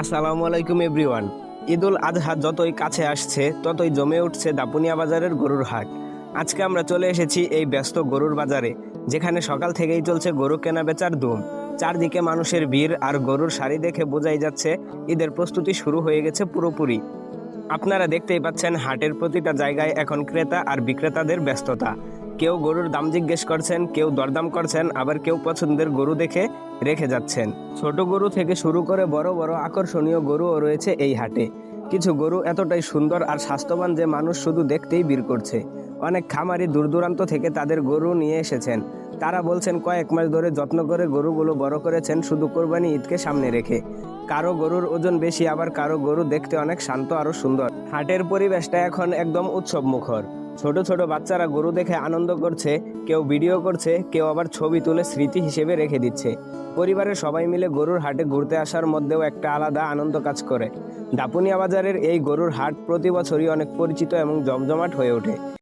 আসসালামু আলাইকুম এভরিওয়ান। ঈদুল আজহা যতই কাছে আসছে ততই জমে উঠছে দাপুনিয়া বাজারের গরুর হাট। আজকে আমরা চলে এসেছি এই ব্যস্ত গরুর বাজারে, যেখানে সকাল থেকেই চলছে গরু কেনা বেচার ধুম। চারদিকে মানুষের ভিড় আর গরুর সারি দেখে বোঝাই যাচ্ছে ঈদের প্রস্তুতি শুরু হয়ে গেছে পুরোপুরি। আপনারা দেখতেই পাচ্ছেন হাটের প্রতিটা জায়গায় এখন ক্রেতা আর বিক্রেতাদের ব্যস্ততা। কেউ গরুর দাম জিজ্ঞেস করছেন, কেউ দরদাম করছেন, আবার কেউ পছন্দের গরু দেখে রেখে যাচ্ছেন। ছোট গরু থেকে শুরু করে বড় বড় আকর্ষণীয় গরুও রয়েছে এই হাটে। কিছু গরু এতটাই সুন্দর আর স্বাস্থ্যবান যে মানুষ শুধু দেখতেই ভিড় করছে। অনেক খামারি দূর দূরান্ত থেকে তাদের গরু নিয়ে এসেছেন। তারা বলছেন কয়েক মাস ধরে যত্ন করে গরুগুলো বড় করেছেন শুধু কোরবানি ঈদকে সামনে রেখে। কারো গরুর ওজন বেশি, আবার কারো গরু দেখতে অনেক শান্ত আরো সুন্দর। হাটের পরিবেশটা এখন একদম উৎসব মুখর। ছোট ছোট বাচ্চারা গরু দেখে আনন্দ করছে, কেউ ভিডিও করছে, কেউ আবার ছবি তুলে স্মৃতি হিসেবে রেখে দিচ্ছে। পরিবারের সবাই মিলে গরুর হাটে ঘুরতে আসার মধ্যেও একটা আলাদা আনন্দ কাজ করে। দাপুনিয়া বাজারের এই গরুর হাট প্রতি বছরই অনেক পরিচিত এবং জমজমাট হয়ে ওঠে।